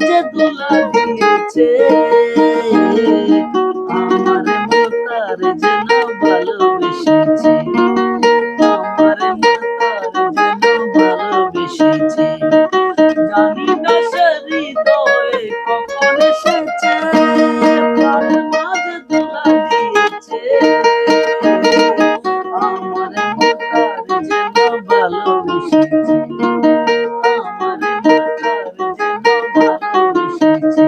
মাঝে দুলা দিয়েছে। আমার মতার যেন ভালোবেসেছে, আমার মতার যেন ভালোবেসেছে। জানি না সে হৃদয়ে কখন এসেছে, প্রাণের মাঝে দুলা দিয়েছে। আমার মতার যেন ভালোবেসেছে, আমার মতার যেন ভালোবেসেছে।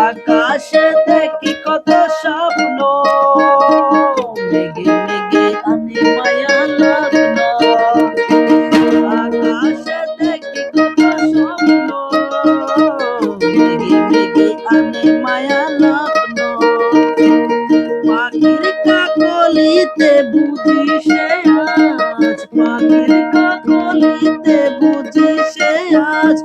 আকাশে দেখি কত স্বপ্ন, মেঘে মেঘে আনে মায়া লগ্ন। আকাশে দেখি কত স্বপ্ন, মেঘে মেঘে আনে মায়া লগ্ন। পাখির কাকলিতে বুঝি সে আজ, পাখির কাকলিতে বুঝি সে আজ